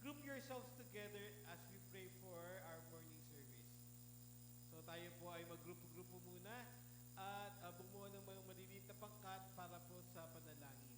group yourselves together as we pray for our morning service. So tayo po ay mag-grupo-grupo muna at bumuo ng mga maliliit na pangkat para po sa panalangin.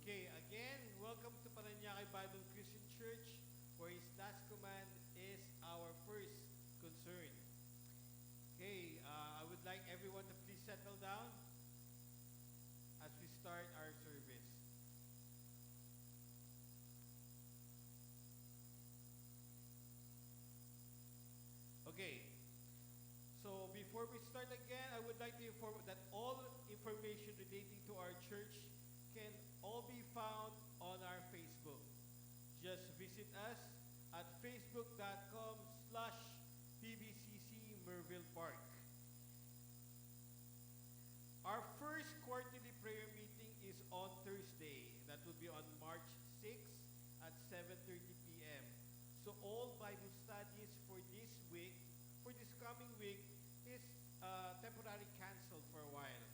Okay, again, welcome to Paranaque Bible Christian Church, where His last command is our first concern. Okay, I would like everyone to please settle down as we start our service. Okay, so before we start again, I would like to inform that all information relating to our church can all be found on our Facebook. Just visit us at facebook.com/PBCC Merville Park. Our first quarterly prayer meeting is on Thursday. That will be on March 6th at 7:30 p.m. So all Bible studies for this coming week, is temporarily canceled for a while,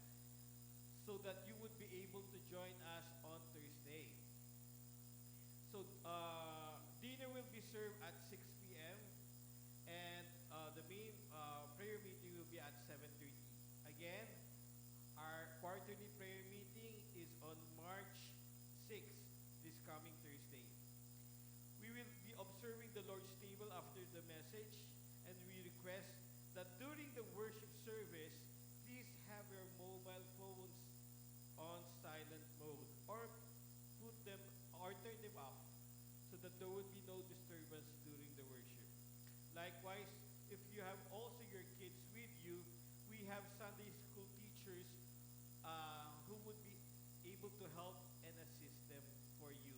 so that you would be able to join us on Thursday. So dinner will be served at 6 p.m. and the main prayer meeting will be at 7:30. Again, our quarterly prayer meeting is on March 6th, this coming Thursday. We will be observing the Lord's table after the message, and we request that during the worship service, please have your mobile phones on silent mode or turn them off so that there would be no disturbance during the worship. Likewise, if you have also your kids with you, we have Sunday school teachers who would be able to help and assist them for you.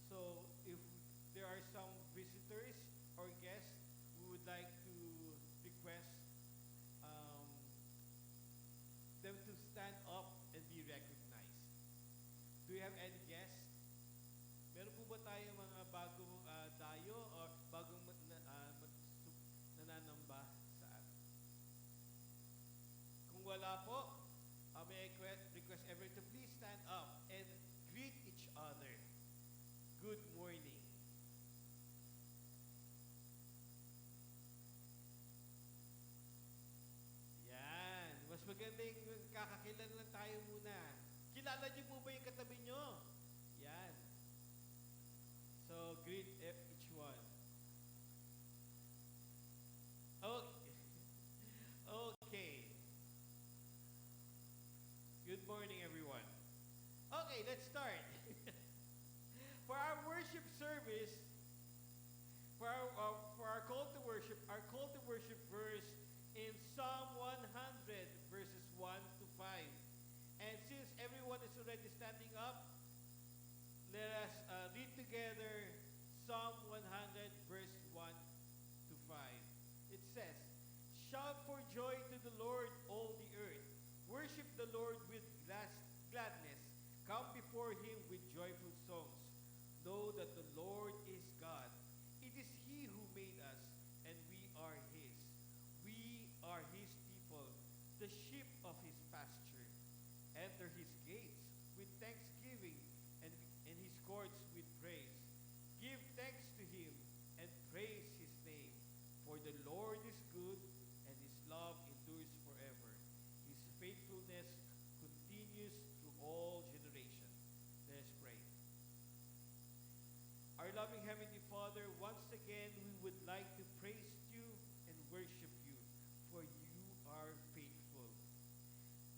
So if there are some visitors or guests, we would like to request them to stand up and be recognized. Do you have any guests? Meron po ba tayo mga bagong dayo or bagong nananamba sa atin? Kung wala po, may I request everyone to please stand up and greet each other. Good morning. Yan. Mas maganda yung kakakilala lang tayo muna. Kilala niyo po ba yung katabi niyo? Yan. So, greet each one. Okay. Okay. Good morning, everyone. Okay, let's start. For our worship service, for our call to worship, verse in Psalm 100, verses 1 to 5. And since everyone is already standing up, let us read together Psalm 100, verse 1 to 5. It says, "Shout for joy to the Lord, all the earth. Worship the Lord with gladness. Come before him with joyful songs. Know that the Lord is God. It is he who made us, and we are his. We are his people, the sheep of his pasture. Enter his gates with thanksgiving and his courts with praise. Give thanks to him and praise his name. For the Lord is good, and his love endures forever. His faithfulness continues through all generations. Let us pray. Our loving Heavenly Father, once again we would like to praise you and worship you, for you are faithful.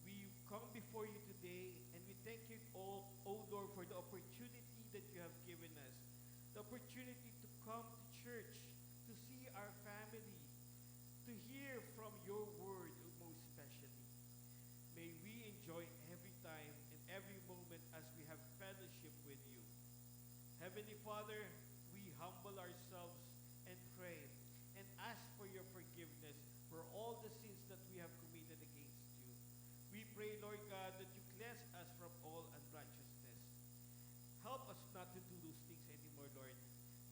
We come before you today and we thank you, O Lord, for the opportunity that you have given us. The opportunity to come to church, to see our family, to hear from your word most especially. May we enjoy every time and every moment as we have fellowship with you. Heavenly Father, we humble ourselves and pray and ask for your forgiveness for all the sins that we have committed against you. We pray, Lord God, that you cleanse us from all unrighteousness. Help us not to do those things anymore, Lord,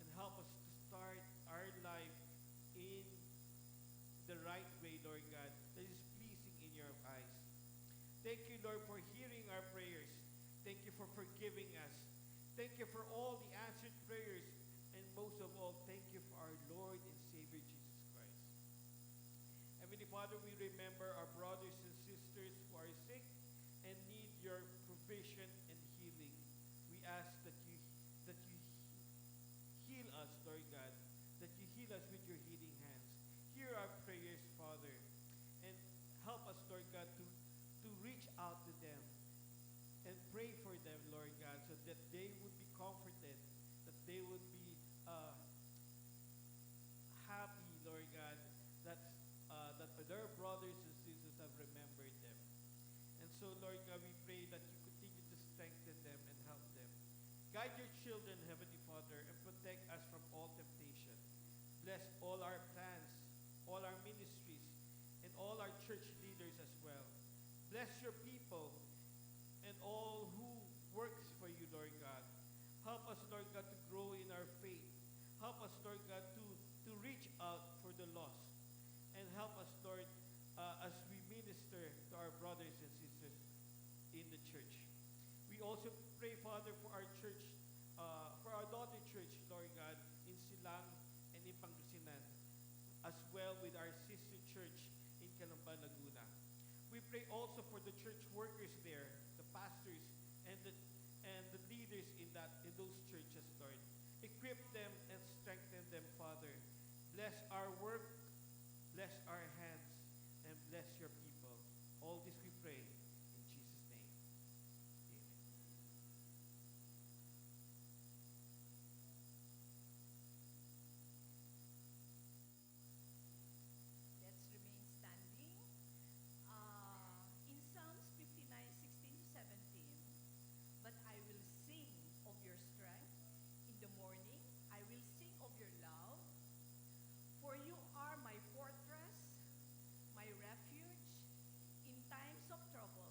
and help us to start our life in the right way, Lord God, that is pleasing in your eyes. Thank you, Lord, for hearing our prayers. Thank you for forgiving us. Thank you for all the answered prayers. And most of all, thank you for our Lord and Savior Jesus Christ. Heavenly Father, we remember our brothers and sisters who are sick and need your provision and healing. We ask that you heal us, Lord God, that you heal us with your healing hands. Hear our prayers, Father, and help us, Lord God, to reach out to them and pray for them, Lord God, so that they would be comforted, that they would be happy, Lord God, that their brothers and sisters have remembered them. And so, Lord God, we pray that you continue to strengthen them and help them. Guide your children, Heavenly Father, and protect us from all temptation. Bless all our plans, all our ministries, and all our church leaders as well. Bless your people and all who works for you, Lord God. Help us, Lord God, to grow in our faith. Help us, Lord God, to reach out for the lost. And help us, Lord, as we minister to our brothers and sisters in the church. We also pray, Father, for our church, for our daughter church, Lord God, in Silang and in Pangasinan, as well with our sister church in Calamba, Laguna. We pray also for the church workers there, the pastors and the leaders in those churches, Lord. Equip them and strengthen them, Father. Bless our work, bless our hands, and bless your people. All this we pray in Jesus' name. Amen. Let's remain standing. In Psalms 59:16-17, but I will sing of your strength. In the morning, I will sing of your love. For you are my fortress, my refuge in times of trouble.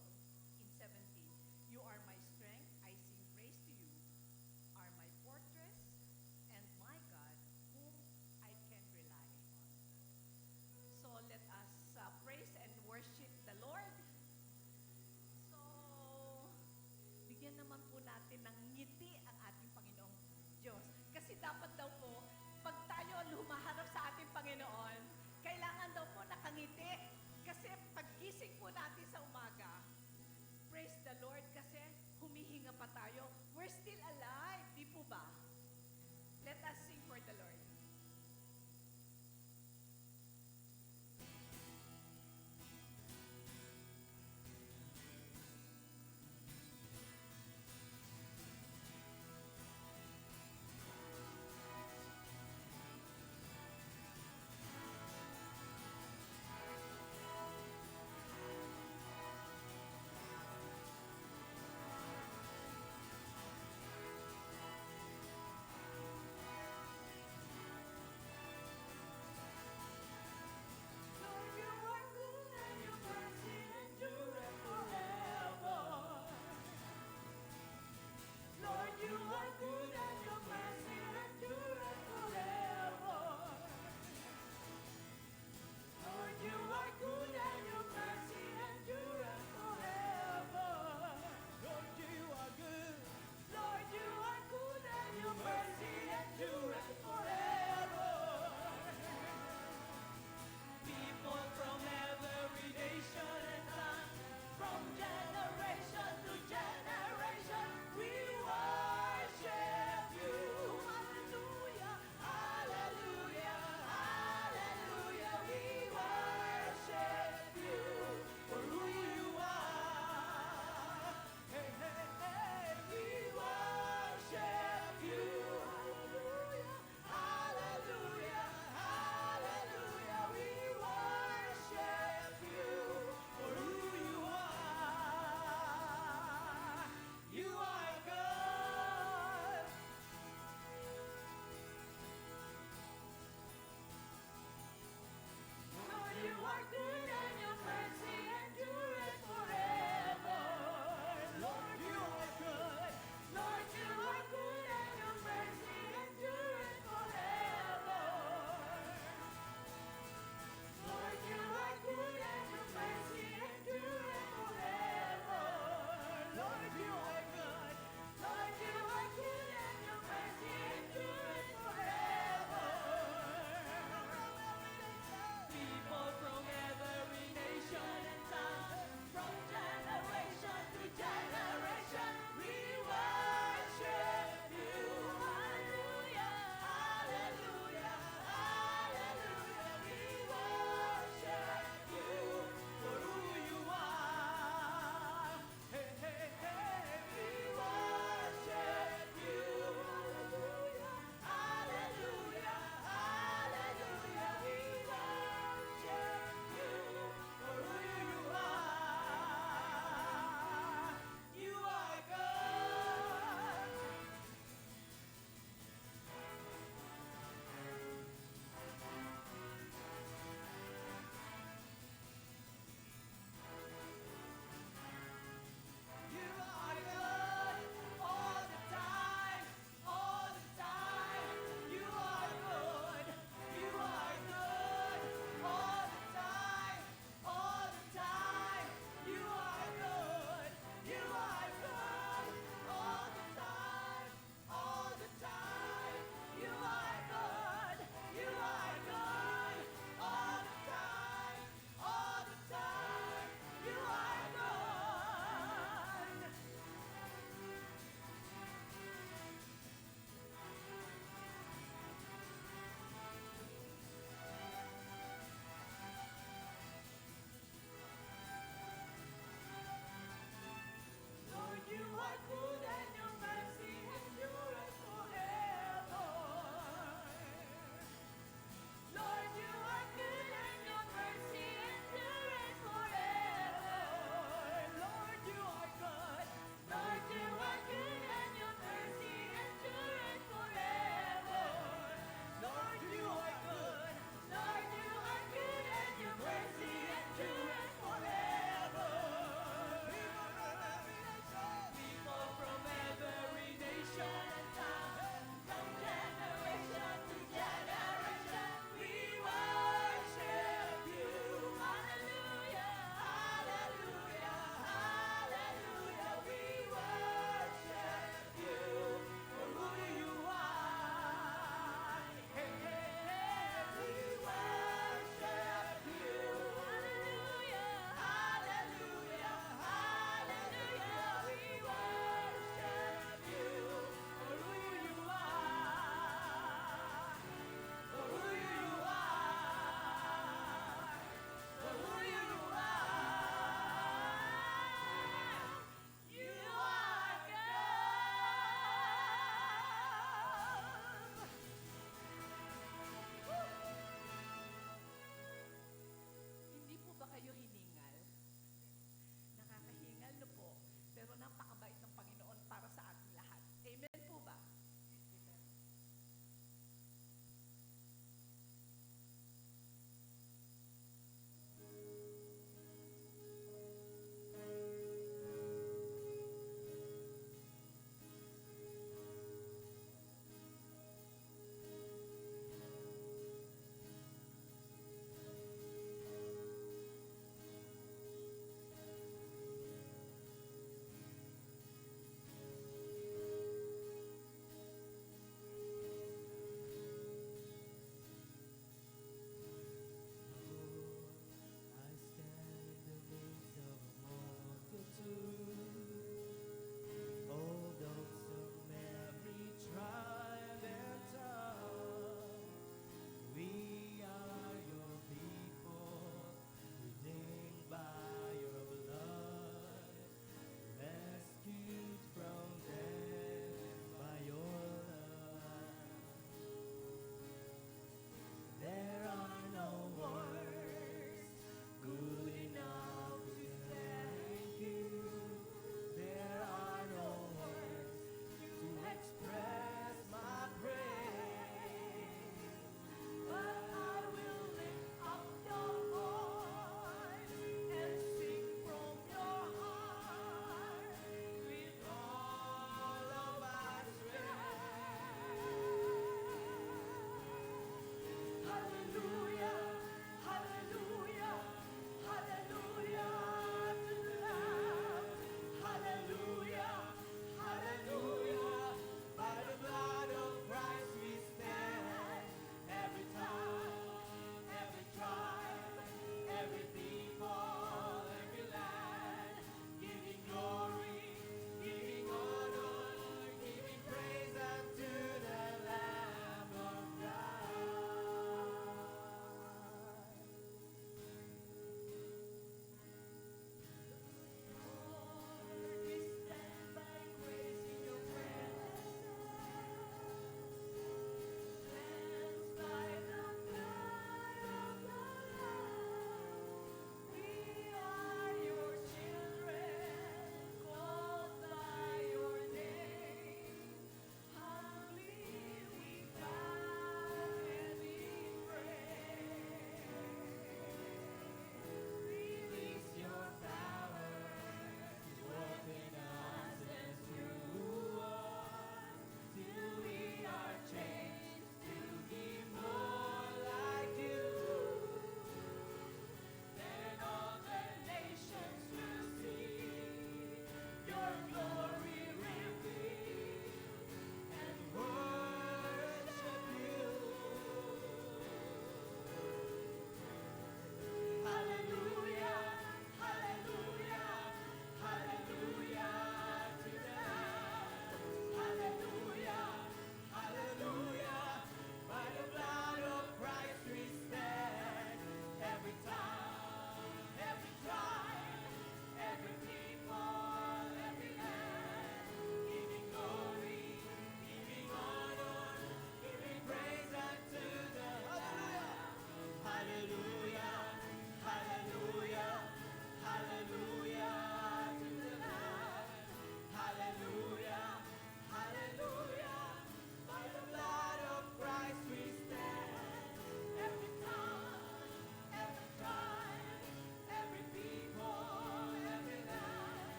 In 17, you are my strength. I sing praise to you. Are my fortress and my God, whom I can rely on. So let us praise and worship the Lord. So, bigyan naman po natin ng ngiti ang ating Panginoong Diyos. Kasi dapat daw po, pag tayo lumaharap sa ating Panginoon, kailangan daw po nakangiti. Kasi paggising po natin sa umaga, praise the Lord kasi humihinga pa tayo. We're still alive, di po ba? Let us sing for the Lord.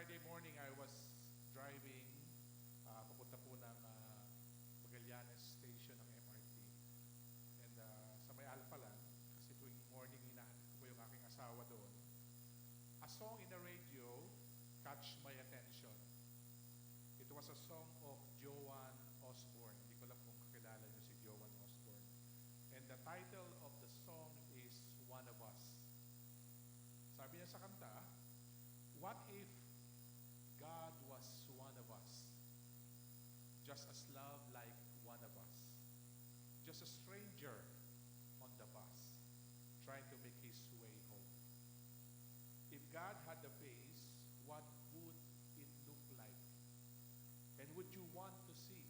Friday morning, I was driving papunta po ng Magallanes Station ng MRT. And sa may Alpha lang, kasi tuwing morning hinahanap ko po yung aking asawa doon. A song in the radio catch my attention. It was a song of Joan Osborne. Hindi ko alam kung kakilala niyo si Joan Osborne. And the title of the song is One of Us. Sabi niya sa kanta, what if God was one of us? Just as loved like one of us. Just a stranger on the bus, trying to make his way home. If God had a face, what would it look like? And would you want to see?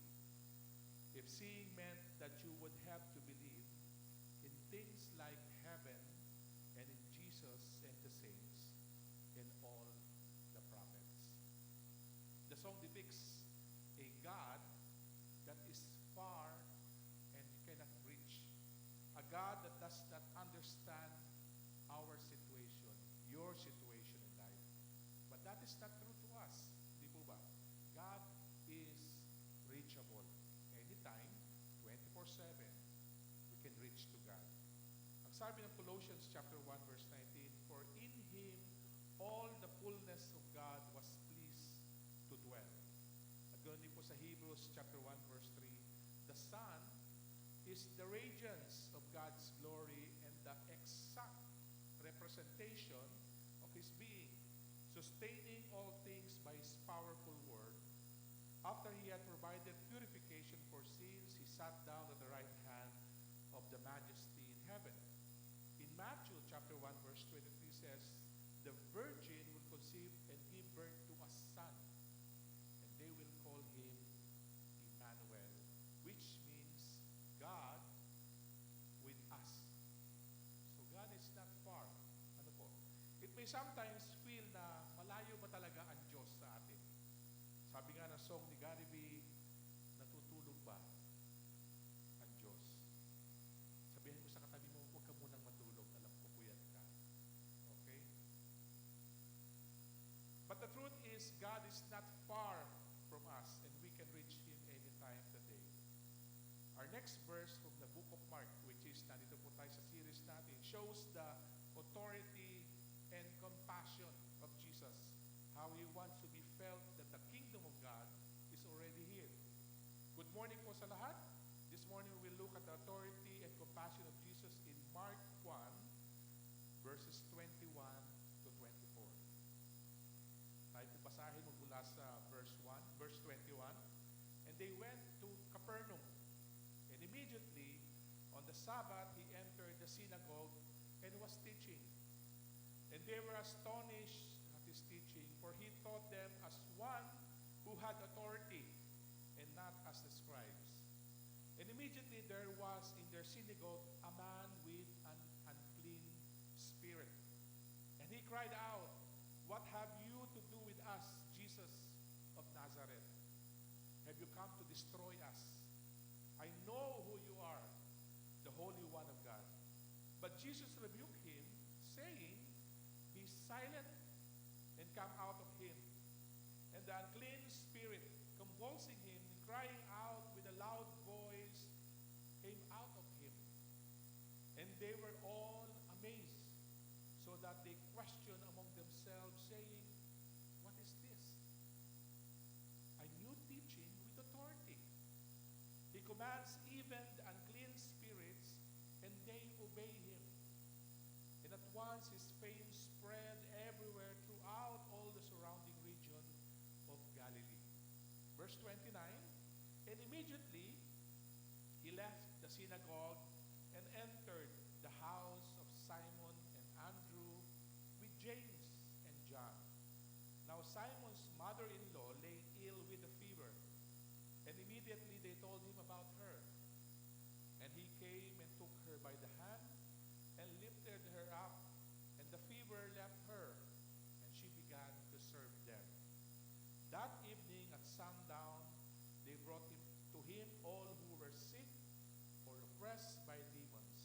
If seeing meant that you would have to believe in things like heaven and in Jesus and the saints and all the prophets. The song depicts a God that is far and you cannot reach. A God that does not understand our situation, your situation in life. But that is not true to us. Di po ba? God is reachable. Anytime, 24/7, we can reach to God. Ang sabi ng Colossians chapter 1 verse 19, for in Him all the fullness of God was pleased to dwell. At ganoon din po sa Hebrews chapter 1 verse 3, the Son is the radiance of God's glory and the exact representation of His being, sustaining all things by His powerful word. After He had provided purification for sins, He sat down at the right hand of the Majesty in heaven. In Matthew chapter 1 verse 23 says, the virgin will conceive and give birth to a son, and they will call him Emmanuel, which means God with us. So God is not far. Ano po? It may sometimes feel na malayo ba talaga ang Diyos sa atin? Sabi nga ng song ni Gary B, natutulog ba ang Diyos? Sabihin mo sa katabi mo, huwag ka munang matulog. Alam ko puyat ka. Okay? But the truth is, God is not far from us and we can reach Him anytime today. Our next verse from the book of Mark, which is, nandito po tayo sa series natin, shows the authority and compassion of Jesus. How He wants to be felt that the kingdom of God is already here. Good morning po sa lahat. This morning we will look at the authority and compassion of Jesus in Mark 1, verses 21 to 24. Tayo po basahin mo mula sa verse 21. And they went to Capernaum. And immediately, on the Sabbath, He entered the synagogue and was teaching. And they were astonished at His teaching, for He taught them as one who had authority, and not as the scribes. And immediately there was in their synagogue a man with an unclean spirit. And he cried out, what have you to do with us, Jesus of Nazareth? Have you come to destroy us? I know who you are, the Holy One of God. But Jesus rebuked him, saying, be silent and come out of him. And the unclean spirit, convulsing him, crying out with a loud voice, came out of him. And they were all amazed, so that they questioned among themselves, saying, what is this? A new teaching with authority. He commands even the unclean spirits, and they obey him. And at once his fame spread everywhere throughout all the surrounding region of Galilee. Verse 29, and immediately he left the synagogue and entered the house of Simon and Andrew with James and John. Now Simon's mother-in-law lay ill with a fever, and immediately they told him about her. And he came and took her by the hand and lifted her up, and the fever left her, and she began to serve them. That evening at sundown, they brought to him all who were sick or oppressed by demons.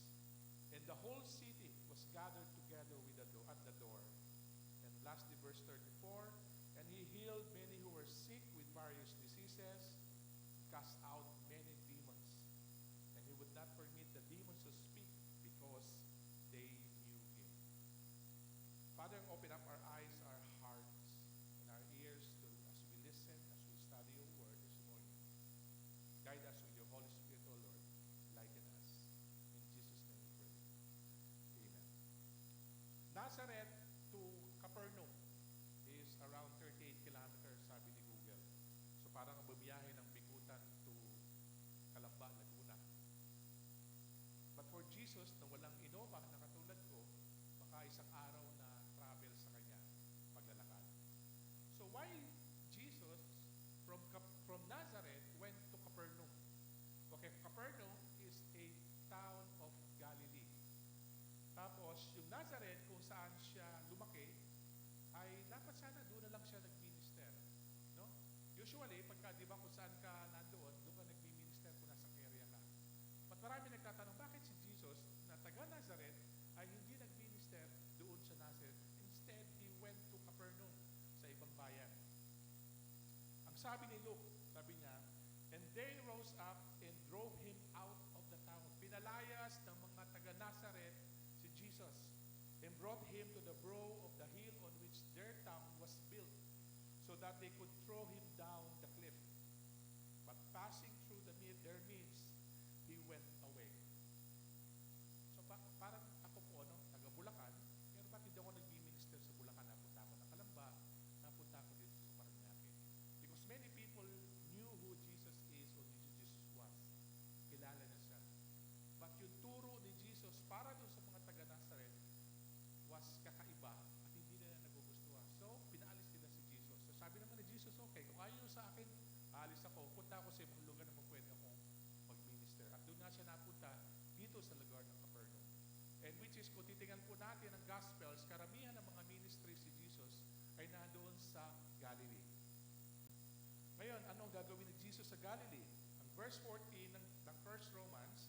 And the whole city was gathered together at the door. And lastly, verse 34, and he healed many who were sick with various diseases, cast out many demons. And he would not permit the demons to speak because they knew him. Father, open up our eyes, our hearts, and our ears as we listen, as we study your word this morning. Guide us with your Holy Spirit, O Lord. Lighten us. In Jesus' name we pray. Amen. Nazareth to Capernaum is around 38 kilometers, sabi ni Google. So parang ang bumiyahe ng Bikutan to Calamba, Laguna. But for Jesus, na walang Innova na katulad ko, baka isang araw na travel sa kanya, paglalakad. So why Jesus from Nazareth went to Capernaum? Okay, Capernaum is a town of Galilee. Tapos, yung Nazareth, kung saan siya lumaki, ay dapat sana doon na lang siya nag-minister. No? Usually, pagka, di ba, kung saan ka nandoon, doon ka nag-minister kung nasa area ka. But marami nagtatanong, bakit si Jesus, na taga Nazareth, ay hindi nag-minister doon sa Nazareth? Instead, he went to Capernaum, sa ibang bayan. Ang sabi ni Luke, sabi niya, and they rose up and drove him out of the town. Pinalayas ng mga taga Nazareth si Jesus and brought him to the brow of the hill on which their town was built, so that they could throw him down the cliff. But passing through their midst, he went away. So parang ako po, no, taga Bulacan, pero bakit hindi ako nag-minister sa Bulacan? Napunta ako ng Calamba, napunta ako dito sa Parañaque. Because many people knew who Jesus is or who Jesus was. Kilala na siya. But yung turo ni Jesus para doon sa mga taga Nazareth was kakaiba at hindi nila nagugustuhan. So, pinaalis nila si Jesus. So, sabi naman ni Jesus, okay, kung ayaw sa akin, aalis ako. Punta ako sa ibang lugar na pwede akong mag-minister. At doon nga siya napunta dito sa lugar ng Capernaum. And which is, kung titingnan po natin ang Gospels, karamihan ng mga ministry si Jesus ay nandoon sa Galilee. Ngayon, ano ang gagawin ni Jesus sa Galilee? Ang verse 14 ng First Romans,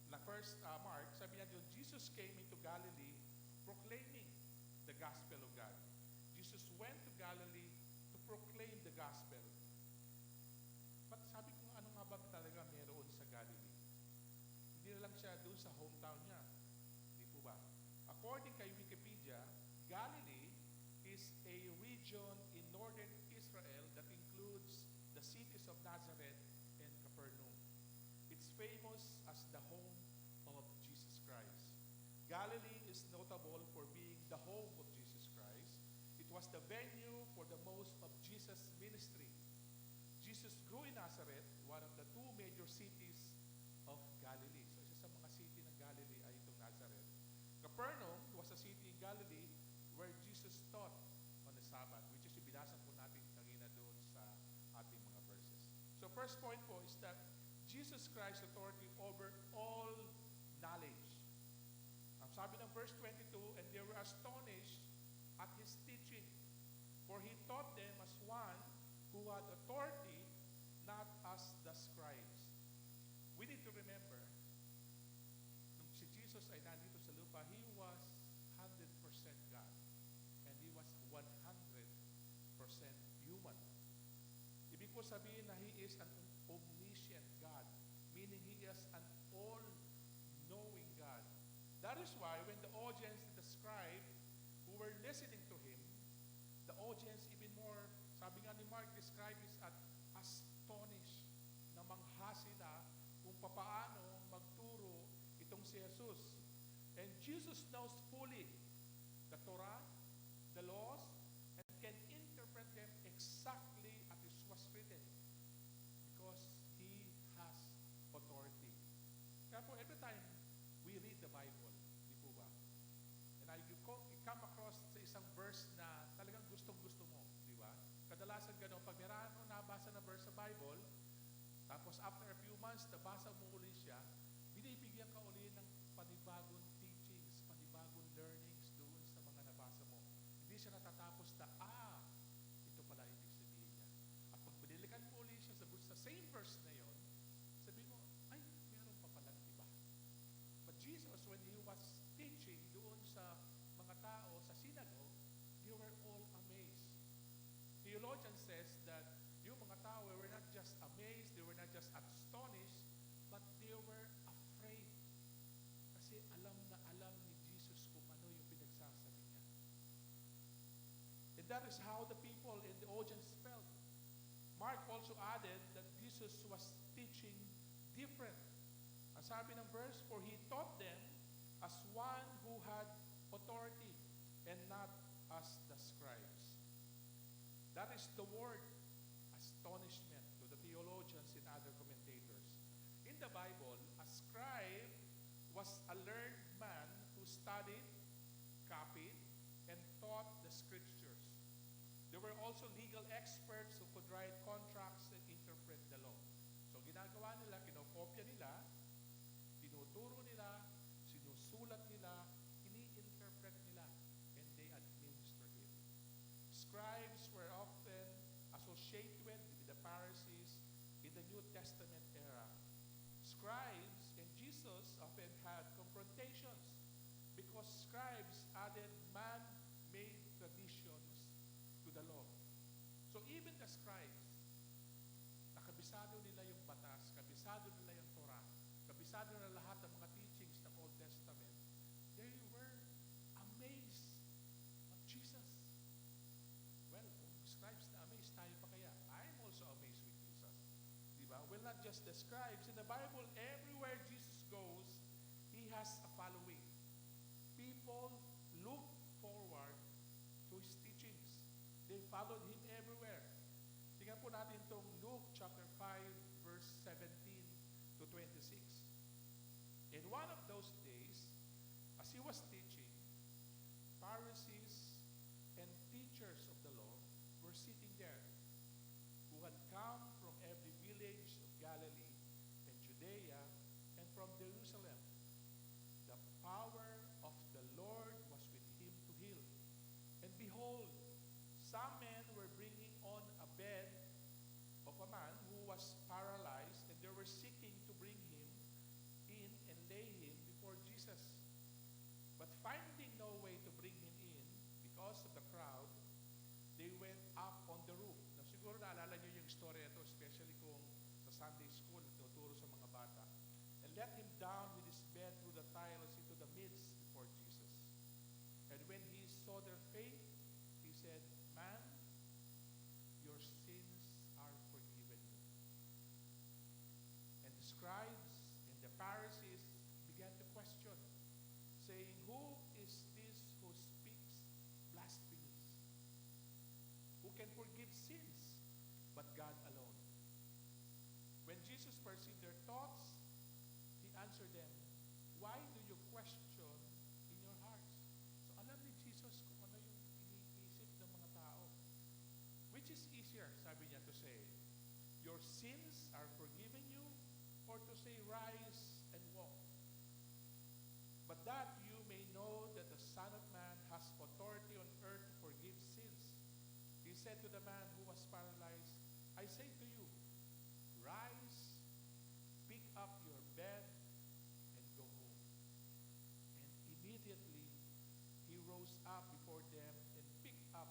Mark, sabi niya doon, Jesus came into Galilee proclaiming the gospel of God. Jesus went to Galilee to proclaim the gospel. But sabi ko, ano nga ba talaga meron sa Galilee? Hindi na lang siya doon sa hometown niya. Hindi po ba? According kay Wikipedia, Galilee is a region in northern Israel that includes the cities of Nazareth and Capernaum. It's famous as the home of Jesus Christ. Galilee is notable for being the home of Jesus Christ. It was the venue for the most of Jesus' ministry. Jesus grew in Nazareth, one of the two major cities of Galilee. So isa sa mga city ng Galilee ay itong Nazareth. Capernaum was a city in Galilee where Jesus taught on the Sabbath, which is yung binasa po natin kanina doon sa ating mga verses. So first point po is that Jesus Christ's authority over all knowledge. Ang sabi ng verse 22, and they were astonished at his teaching, for he taught them as one who had authority, not as the scribes. We need to remember, nung si Jesus ay nandito sa lupa, he was 100% God, and he was 100% human. Ibig po sabihin na he is an omniscient God, meaning he is an all-knowing God. That is why when the audience and the scribe who were listening to him, the audience even more, sabi nga ni Mark, describe is astonished, na mangha sila kung papaano magturo itong si Jesus. And Jesus knows fully the Torah, the laws, and can interpret them exactly as it was written because he has authority. Kaya po, every time we read the Bible, di po ba? And you come across sa isang verse na talagang gustong-gusto mo, di ba? Kadalasan gano'n, pag meron mo nabasa na verse sa Bible, tapos after a few months, nabasa mo uli siya, binibigyan ka uli ng panibagong teachings, panibagong learnings doon sa mga nabasa mo. Hindi siya natatapos na, ito pala ibig sabihin niya. At pag binilikan mo uli siya sa same verse na yon, sabi mo, ay, meron pa palang iba. But Jesus, when he was teaching doon sa mga tao sa synagogue, they were all amazed. He theologian says that yung mga tao were not just amazed, they were not just astonished, but they were afraid. Kasi alam na alam ni Jesus kung ano yung pinagsasabi niya. And that is how the people in the audience felt. Mark also added that Jesus was teaching different. Ang sabi ng verse, for he taught them as one who had authority and not as the scribes. That is the word astonishment to the theologians and other commentators. In the Bible, a scribe was a learned man who studied, copied, and taught the scriptures. There were also legal experts who could write contracts and interpret the law. So ginagawa nila, kinokopya nila, tinuturo nila, sinusulat nila, ini-interpret nila, and they administer it. Scribes were often associated with the Pharisees in the New Testament era. Scribes and Jesus often had confrontations because scribes added man-made traditions to the law. So even the scribes, nakabisado nila yung batas, kabisado nila yung Torah, kabisado nila lahat ng mga teachings ng Old Testament, they were amazed of Jesus. Well, kung scribes na amazed, tayo pa kaya? I'm also amazed with Jesus. Diba? Well, not just the scribes. In the Bible, everywhere Jesus goes, He has a following. People look forward to His teachings. They followed Him everywhere. Tingnan po natin itong Luke chapter 5, verse 17 to 26. In one of those days, as He was teaching, Pharisees and teachers of the law were sitting there, who had come from every village of Galilee and Judea and from Jerusalem. The power of the Lord was with Him to heal. And behold, some men were bringing on a bed of a man who was paralyzed, and they were seeking to bring him in and lay him before Jesus. But finding no way to bring him in because of the crowd, they went up on the roof. Now, siguro naalala niyo yung story ito, especially kung sa Sunday school, tinuturo sa mga bata. And let him down with his bed through the tiles into the midst before Jesus. And when he saw their faith, he said, man, your sins are forgiven you. And the scribes and the Pharisees began to question, saying, who is this who speaks blasphemies? Who can forgive sins but God alone? When Jesus perceived their thoughts, He answered them, why do you question in your hearts? So alam ni Jesus kung ano yung iniisip ng mga tao. Which is easier, sabi niya, to say, your sins are forgiven you, or to say, rise and walk? But that you may know that the Son of Man has authority on earth to forgive sins. He said to the man who was paralyzed, I say to you, rise, pick up your bed, and go home. And immediately he rose up before them and picked up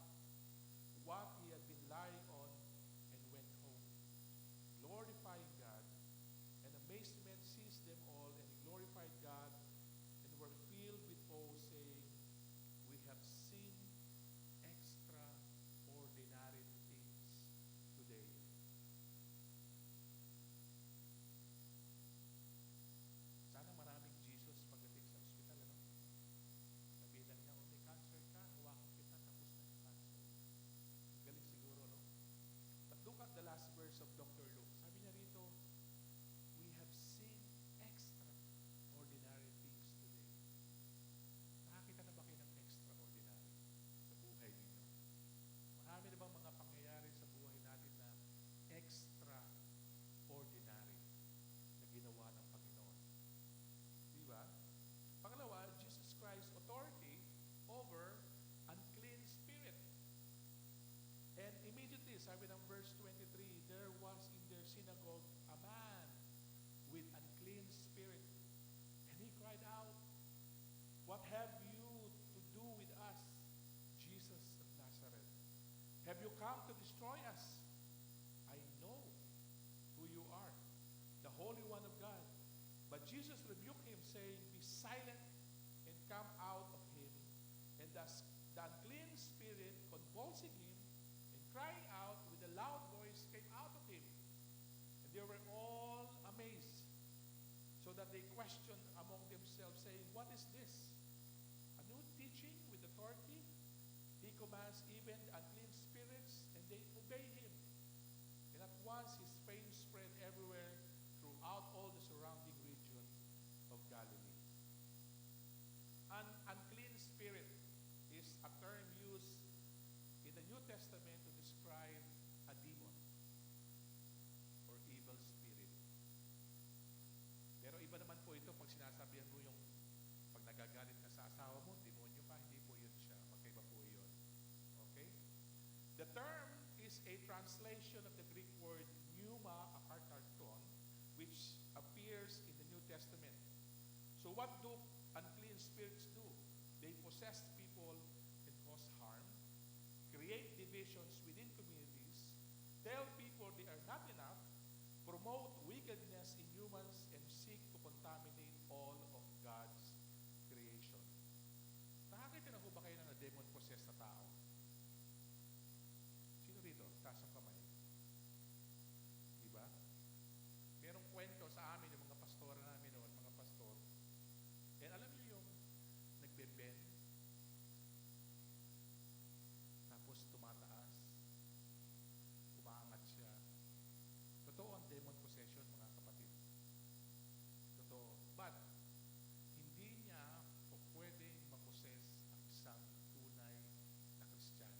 what he had been lying on and went home, glorifying God. And amazement seized them all, and they glorified God and were filled with awe, saying, we have seen extraordinary things today. Have you come to destroy us? I know who you are, the Holy One of God. But Jesus rebuked him, saying, Be silent and come out of him. And thus the unclean spirit, convulsing him and crying out with a loud voice, came out of him. And they were all amazed, so that they questioned among themselves, saying, What is this? A new teaching with authority? He commands even the unclean spirits, and they obey him. And at once his fame spread everywhere throughout all the surrounding region of Galilee. An unclean spirit is a term used in the New Testament to describe a demon or evil spirit. Pero iba naman po ito pag sinasabihan mo yung pag nagagalit ka sa asawa mo, demonyo ka, hindi po yun siya. Magkaiba po yun. Okay? The term is a translation of the Greek word pneuma akartarton, which appears in the New Testament. So what do unclean spirits do? They possess people and cause harm, create divisions within communities, tell people they are not enough, promote wickedness in humans, and seek to contaminate all of God's creation. Nakakita na po ba kayo ng demon-possessed na tao? Sino rito? Taas ang kamay. Diba? Merong kwento sa amin, yung mga pastora namin noon, mga pastor. And alam niyo yung nagbe-bend, tapos tumataas, umaangat siya. Totoo ang demon possession, mga kapatid. Totoo. But, hindi niya o pwedeng maposes ang isang tunay na Kristiyano.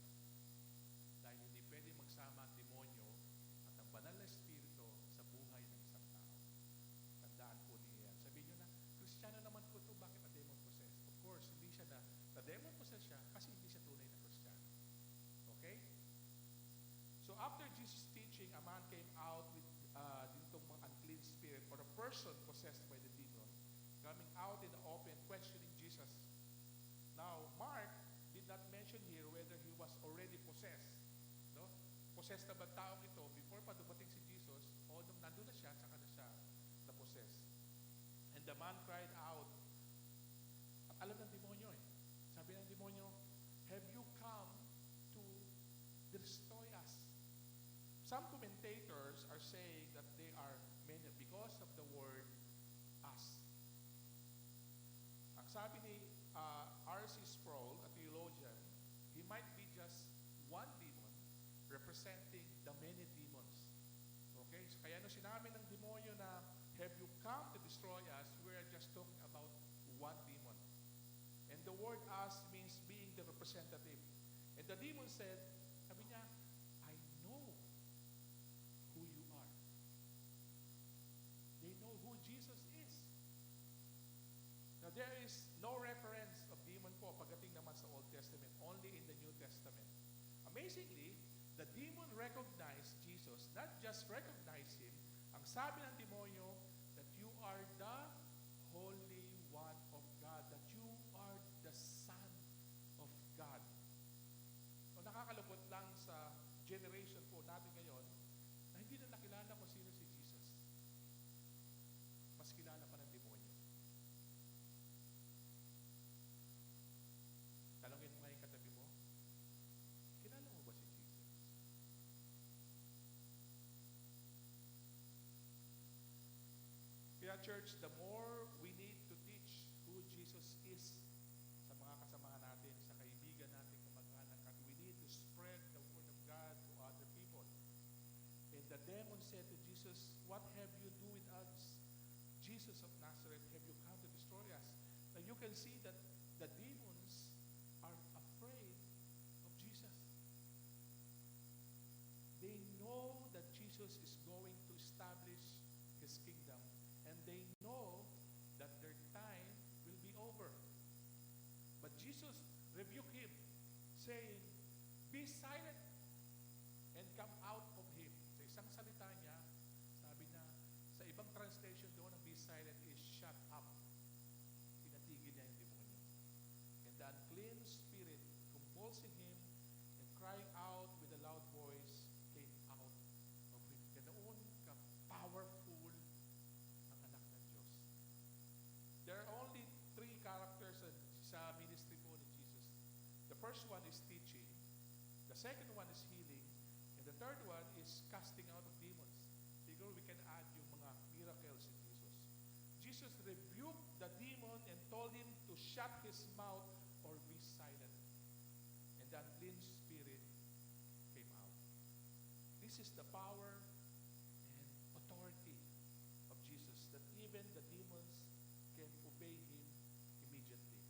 Dahil hindi pwedeng magsama ang demonyo at ang banal na espiritu sa buhay ng isang tao. Tandaan po niya yan. Sabihin niyo na, Kristiyano naman po ito, bakit na demon possess? Of course, hindi siya na demon possess siya kasi hindi siya tunay na Kristiyano. Okay? So after Jesus' teaching, a man came out with ditong mga unclean spirit or a person possessed by the demon coming out in the open questioning Jesus. Now, Mark did not mention here whether he was already possessed. No? Possessed na ba taong ito before pa dumating si Jesus o nung nandun na siya, saka na siya na-possess. And the man cried out. At alam ng demonyo eh. Sabi ng demonyo, have you come to destroy us? Some commentators are saying that they are many because of the word us. Ang sabi ni R.C. Sproul, a theologian, he might be just one demon representing the many demons. Okay? So kaya no sinabi ng demonyo na have you come to destroy us, we are just talking about one demon. And the word us means being the representative. And the demon said, sabi niya, I know who you are. They know who Jesus is. Now there is no reference of demon po pagdating naman sa Old Testament, only in the New Testament. Amazingly, the demon recognized Jesus, not just recognized him. Ang sabi ng demonyo, that you are the Holy One of God, that you are the Son of God. So nakakalungkot lang sa generation po natin ngayon na hindi na nakilala kung sino si Jesus. Mas kilala pa ng demonyo. Talungin mo nga yung katabi mo, kilala mo ba si Jesus? Kaya church, the more we need to teach who Jesus is sa mga kasamahan natin, sa kaibigan natin, kamag-anak, at we need to spread the word of God to other people. And the demon said to Jesus, what have you do with us? Jesus of Nazareth, have you come to destroy us? Now you can see that the demons are afraid of Jesus. They know that Jesus is going to establish His kingdom, and they know that their time will be over. But Jesus rebuked him, saying, be silent and come out of him. Sa isang salita niya, sabi na, sa ibang translation doon, ang be silent is shut up. Pinatigil niya yung demonyo. And the unclean spirit, convulsing him and crying out with a The first one is teaching. The second one is healing. And the third one is casting out of demons. Siguro we can add yung mga miracles in Jesus. Jesus rebuked the demon and told him to shut his mouth or be silent. And the unclean spirit came out. This is the power and authority of Jesus, that even the demons can obey Him immediately.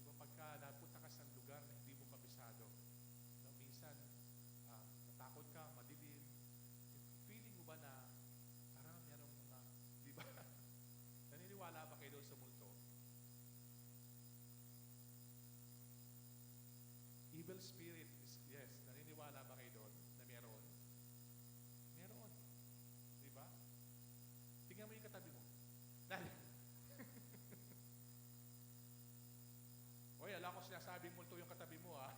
Di ba pagka napunta ka sa lugar na hindi mo kabisado, no, minsan natakot ka, madilim, feeling mo ba na parang merong mga, di ba? Naniniwala ba kayo doon sa multo? Evil spirit is, yes, naniniwala ba kayo doon na meron? Meron. Di ba? Tingnan mo yung katabi mo. Dahil, oy, alam ko sinasabing multo yung katabi mo, ha?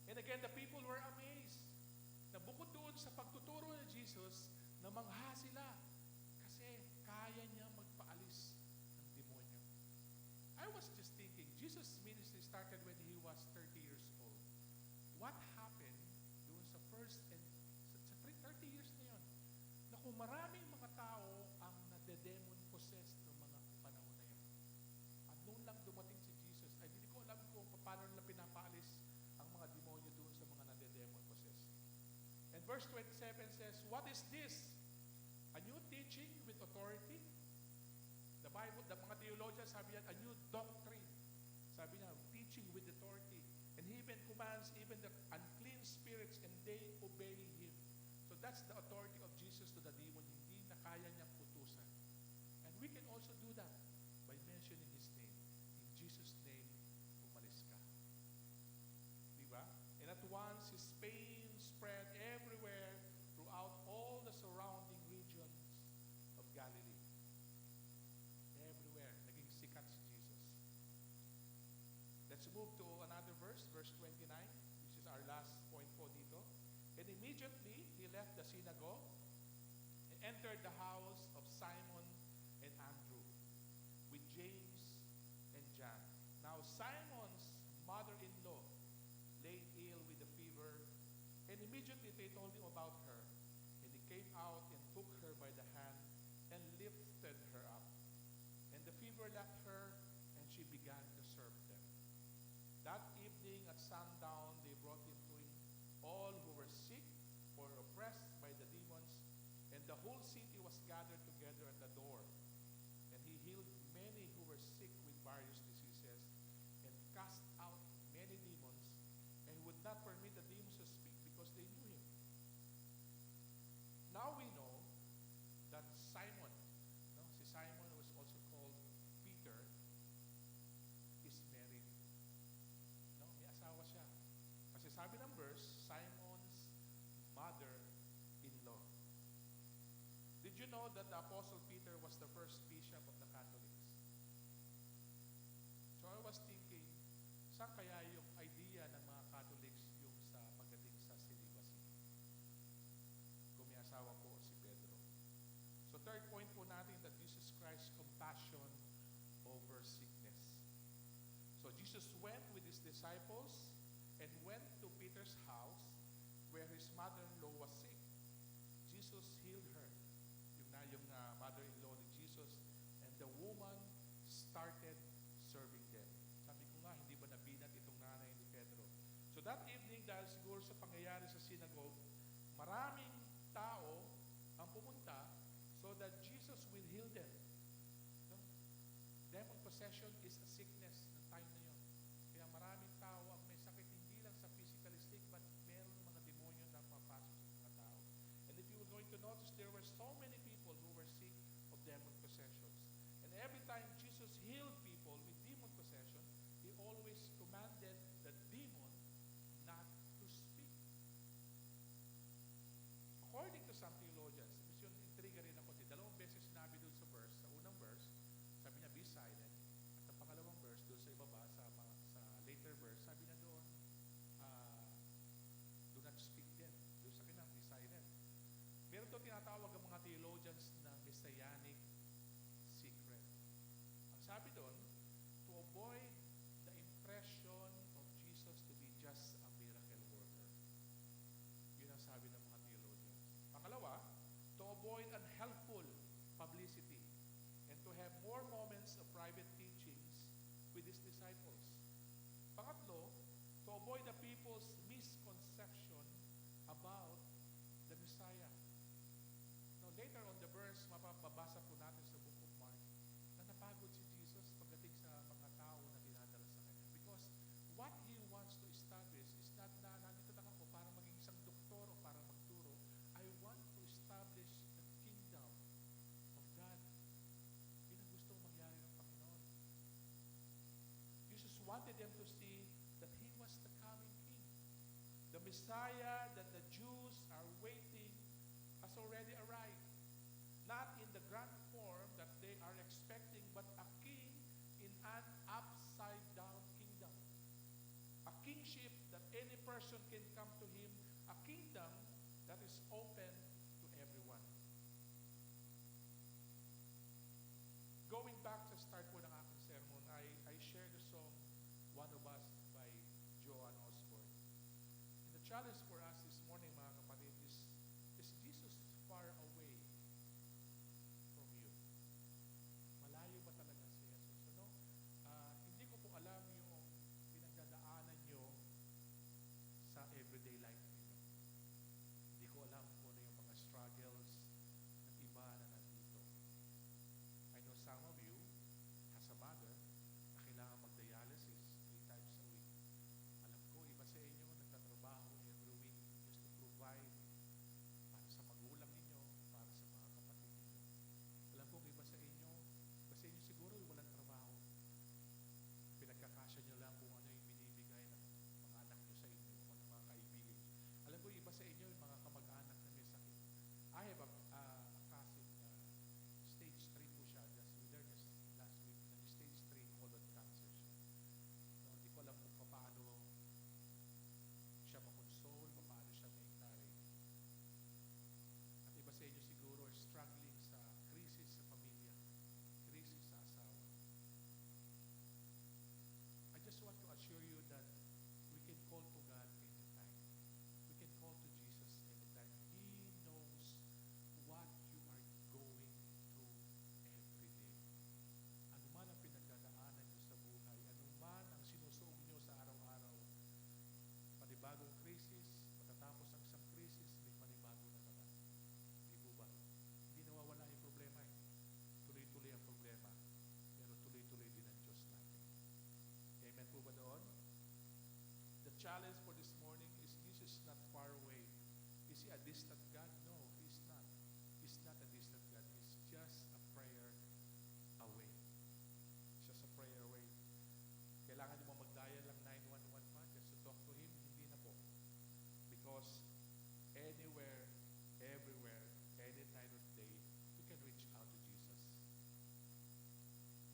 And again, the people were amazed na bukod doon sa pagtuturo ni Jesus, namangha sila kasi kaya niya magpaalis ng demonyo. I was just thinking, Jesus' ministry started when He was 30 years old. What happened doon sa first and sa 30 years na yun, na kung maraming mga tao ang nade-demon possessed noong mga panahon na yun. At noon lang dumating si Jesus, ay hindi ko alam kung paano nila pinapaalis ang mga demonyo doon sa mga nade-demon possessed. And verse 27 says, what is this? A new teaching with authority? The Bible, the mga theologians sabi yan, a new doctrine. Sabi niya, teaching with authority. And He even commands even the unclean spirits and they obey Him. So that's the authority of Jesus to the demon. Hindi na kaya niyang utusan. And we can also do that by mentioning His name. In Jesus' name, umalis ka. Diba? And at once, His fame spread everywhere throughout all the surrounding regions of Galilee. Everywhere. Naging sikat si Jesus. Let's move to another verse, verse 29, which is our last point po dito. And immediately, He left the synagogue and entered the house of Simon and Andrew with James and John. Now, Simon's mother-in-law lay ill with a fever, and immediately they told Him about her. And He came out and took her by the hand and lifted her up. And the fever left her, and she began to serve them. That evening at sundown, they brought Him to Him, all who were sick or oppressed by the demons, and the whole city was gathered together at the door. And He healed many who were sick with various diseases, and cast out many demons, and would not permit the demons to speak because they knew Him. Now we know that Simon, no, si Simon was also called Peter, is married. No, may asawa siya. Kasi sabi ng verse, Simon's mother-in-law. Did you know that the Apostle Peter was the first bishop of the Catholics? So I was thinking, saan kaya yung idea ng mga Catholics yung sa pagdating sa celibacy? Kung may asawa po si Pedro. So third point po natin that Jesus Christ's compassion over sickness. So Jesus went with His disciples and went to Peter's house where his mother-in-law was sick. Jesus healed her. Yung mother-in-law ni Jesus, and the woman started serving them. Sabi ko nga, hindi ba nabinat itong nanay ni Pedro? So that evening, dahil siguro sa pangyayari sa synagogue, maraming tao ang pumunta so that Jesus will heal them. No? Demon possession is a sickness ng time na yun. Kaya maraming tao ang may sakit, hindi lang sa physically sick, but meron mga demonyo na papasok sa mga tao. And if you were going to notice, there were so many people who were sick of demon possessions. And every time Jesus healed people with demon possession, He always commanded the demon not to speak. According to some theologians, medyo intriga rin ako, dalawang beses sinabi doon sa verse, sa unang verse, sabi niya, be silent. At ang pangalawang verse, doon sa ibaba, sa later verse, sabi na doon, do not speak then. Doon sa kinang, be silent. Meron to tinatawag ang mga theologians na messianic have more moments of private teachings with his disciples. Pangatlo, to avoid the people's misconception about the Messiah. Now, later on the verse, mapapabasa po natin sa book of Mark, na napagod si Jesus pagdating sa mga tao na dinadala sa kanya. Because what he wants to establish is not na nandito lang ako para maging isang doktor o para magturo. I want to establish the kingdom of God. Yun ang gustong mangyari ng Panginoon. Jesus wanted them to see that he was the coming king. The Messiah that the Jews are waiting has already arrived. Not in the grand form that they are expecting, but a king in an upside-down kingdom. A kingship that any person can come to him. A kingdom that is open to everyone. Going back sa start po ng aking sermon, I shared the song One of Us by Joan Osborne. And the challenge for us this morning, mga kapatid, is Jesus far away from you? Malayo ba talaga si Jesus? Ano? Hindi ko po alam yung pinagdadaanan nyo sa everyday life nito. Hindi ko alam kung ano yung mga struggles ng iba na nandito. I know some of you, as a mother, na kailangan mag-dialysis 3 times a week. Alam ko, iba sa inyo, nagtatrabaho every week just to provide para sa magulang ninyo, para sa mga kapatid ninyo. Alam ko, iba sa inyo siguro yung walang trabaho. Pinagkakasya nyo lang kung ano yung binibigay ng mga anak nyo sa inyo o ng mga kaibigan. Alam ko, iba sa inyo yung mga kamag-anak na may sakit. I have a cousin na stage 3 po siya. We learned just last week na stage 3 colon cancer siya. So, hindi ko alam kung paano siya makonsole, paano siya may encourage. At iba sa inyo siguro are struggling sa crisis sa pamilya, crisis sa asawa. I just want to assure you that we can call to God anytime. We can call to Jesus anytime. He knows what you are going through every day. Ano man ang pinagdadaanan nyo sa buhay, ano man ang sinusuog nyo sa araw-araw, panibagong crisis, matatapos ang isang crisis, may panibago na naman. Hindi po ba? Hindi nawawala yung problema eh. Tuloy-tuloy ang problema, pero tuloy-tuloy din ang Diyos natin. Amen po ba doon? The challenge for this morning is Jesus is not far away. Is He a distant God? No, He's not. He's not a distant God. He's just a prayer away. Just a prayer away. Kailangan mo mag-dial lang 911 pa just to talk to Him? Hindi na po. Because anywhere, everywhere, any time of day, you can reach out to Jesus.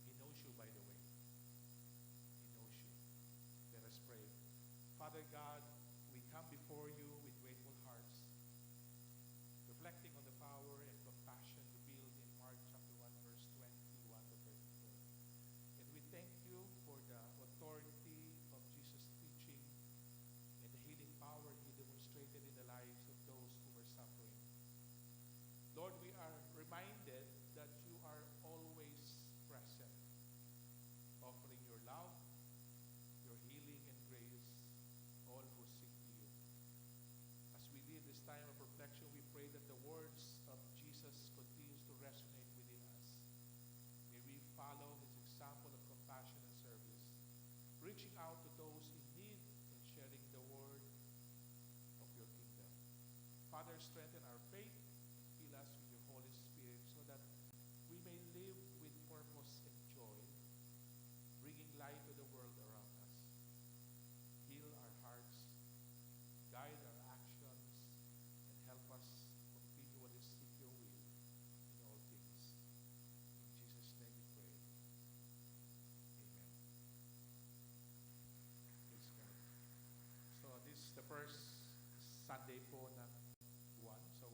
He knows you, by the way. He knows you. Let us pray. Father God, we come before you with grateful hearts, reflecting on the power and compassion revealed in Mark chapter 1, verse 21 to 34. And we thank you for the authority of Jesus' teaching and the healing power He demonstrated in the lives of those who were suffering. Lord, we are reminded that you are always present, offering your love, your healing and grace, all who seek you. As we leave this time of reflection, we pray that the words of Jesus continues to resonate within us. May we follow His example of compassion and service, reaching out to those in need and sharing the word of your kingdom. Father, strengthen our faith and fill us with your Holy Spirit so that we may live with purpose and joy, bringing light to the world around us. Heal our hearts, guide our actions, and help us continually seek your will in all things. In Jesus' name we pray. Amen. Praise God. So this is the first Sunday po ng buwan. So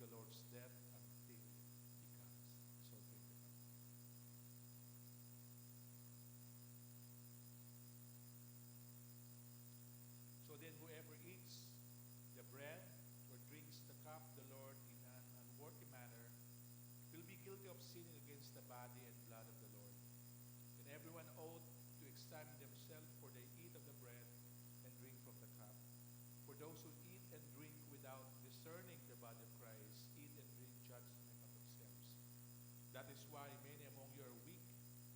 the Lord's death until He comes. So drink the cup. So then whoever eats the bread or drinks the cup of the Lord in an unworthy manner will be guilty of sinning against the body and blood of the Lord. And everyone ought to examine themselves, for they eat of the bread and drink from the cup. For those who eat and drink without discerning the body of Christ eat and drink judgment of themselves. That is why many among you are weak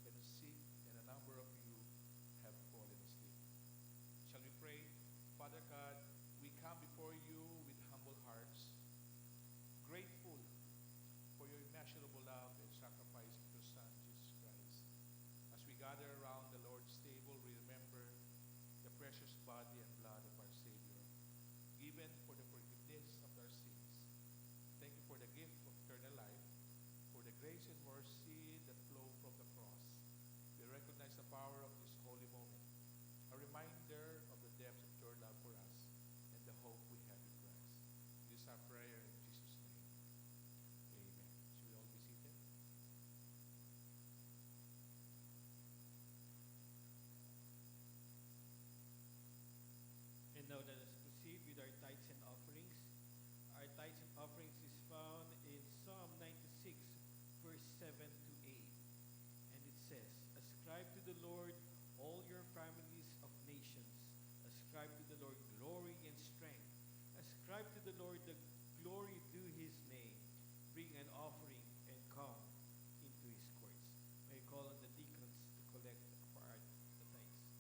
and sick, and a number of you have fallen asleep. Shall we pray? Father God, we come before you with humble hearts, grateful for your immeasurable love and sacrifice of your Son, Jesus Christ. As we gather around the Lord's table, we remember the precious body and blood of our Savior, given for the forgiveness of our sins. Thank you for the gift of eternal life, for the grace and mercy that flow from the cross. We recognize the power of this holy moment, a reminder of the depths of your love for us and the hope we have in Christ. This is our prayer in Jesus' name. Amen. Should we all be seated? And now let us proceed with our tithes and offerings. Our tithes and offerings is found in Psalm 96, verse 7 to 8. And it says, Ascribe to the Lord all your families of nations. Ascribe to the Lord glory and strength. Ascribe to the Lord the glory due his name. Bring an offering and come into his courts. May I call on the deacons to collect for our the tithes.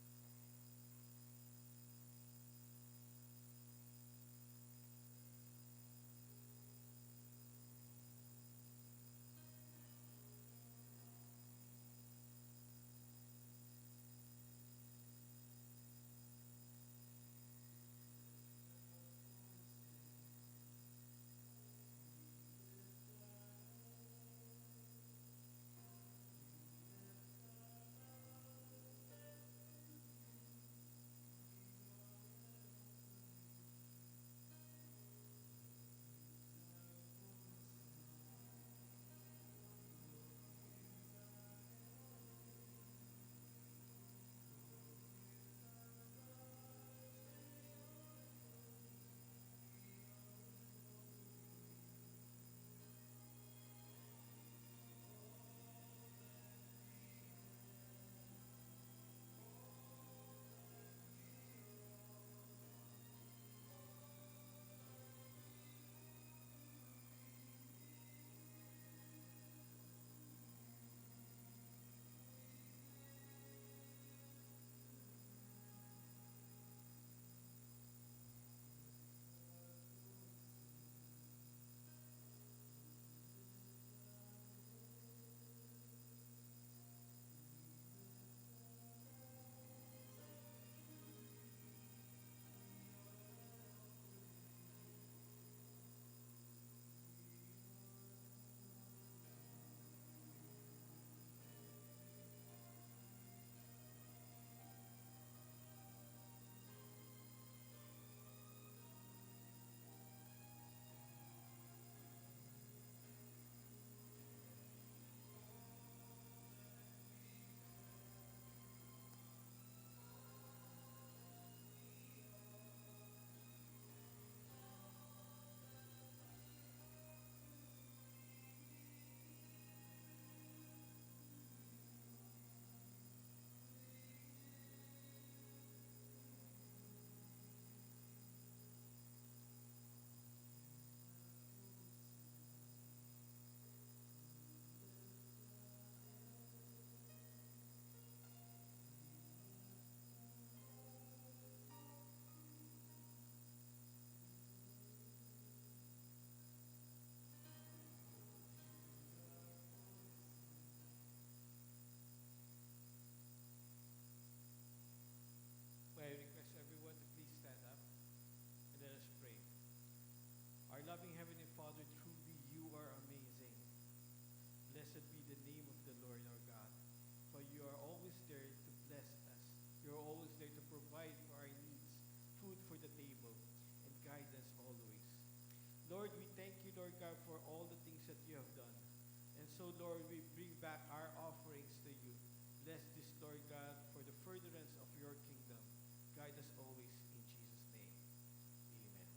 May I request everyone to please stand up and let us pray. Our loving Heavenly Father, truly you are amazing. Blessed be the name of the Lord our God, for you are always there to bless us. You are always there to provide for our needs, food for the table, and guide us always. Lord, we thank you you, Lord God, for all the things that you have done. And so, Lord, we bring back our offerings to you. Bless this, Lord God, for the furtherance of your kingdom. Guide us always in Jesus' name. Amen.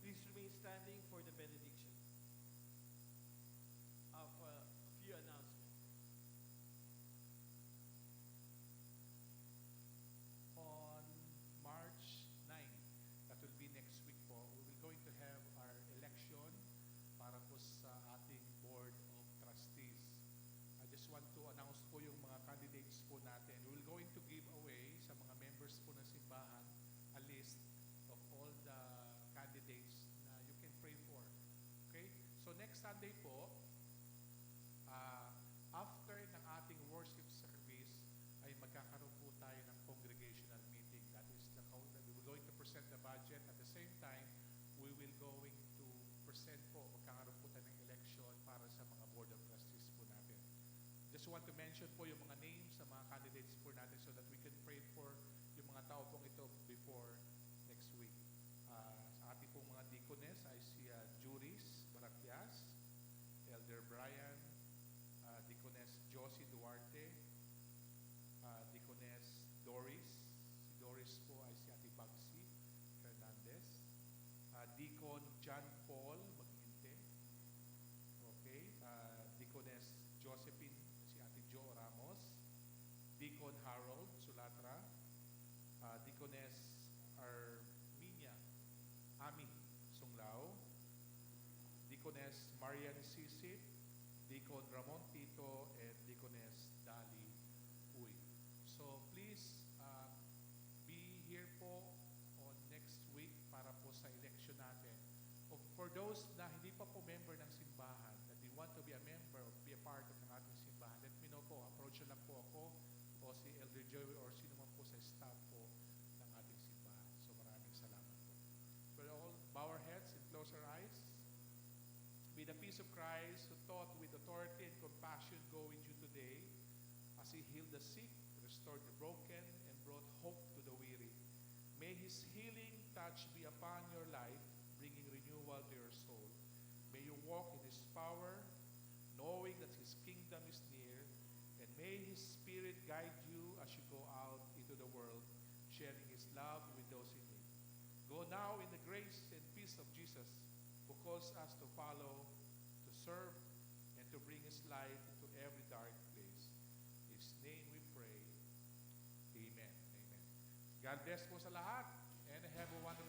Please remain standing for the benediction. Of a few announcements. On March 9, that will be next week po, we will going to have our election para po sa ating Board of Trustees. I just want to announce po yung mga candidates po natin. We will going to give away sa mga members po ng simbahan a list of all the candidates na you can pray for. Okay? So next Sunday po, after ng ating worship service, ay magkakaroon po tayo ng congregational meeting. That is we're going to present the budget. At the same time, we will going to present po, magkakaroon po tayo ng election para sa mga Board of Trustees po natin. Just want to mention po yung mga names sa mga candidates po natin so that we can pray for yung mga tao pong ito before next week. Sa ating pong mga deaconess ay si Juris Baratias, Elder Brian, Deaconess Josie Duarte, Deaconess Doris. Si Doris po ay si Ate Bagsi Fernandez. Deacon John Paul Maginte. Okay. Deaconess Josephine, si Ate Jo Ramos. Deacon Harold Sulatra. Deaconess Arminia Ami Sunglao. Deaconess Marian Sisip. Deacon Ramon Tito, and Deaconess Dali Uy. So please be here po on next week para po sa election natin. For those na hindi pa po member ng simbahan, that you want to be a member or be a part of ng ating simbahan, let me know po, approach lang po ako o si Elder Joey or sino man po sa staff po ng ating simbahan. So maraming salamat po. We'll all bow our heads and close our eyes. May the peace of Christ, who taught with authority and compassion, go with you today as He healed the sick, restored the broken, and brought hope to the weary. May His healing touch be upon your life, bringing renewal to your soul. May you walk in His power, knowing that His kingdom is near, and may His Spirit guide you as you go out into the world, sharing His love with those in need. Go now in the grace and peace of Jesus, who calls us to follow, to serve, and to bring His light into every dark place. In His name we pray. Amen. Amen. God bless po sa lahat and have a wonderful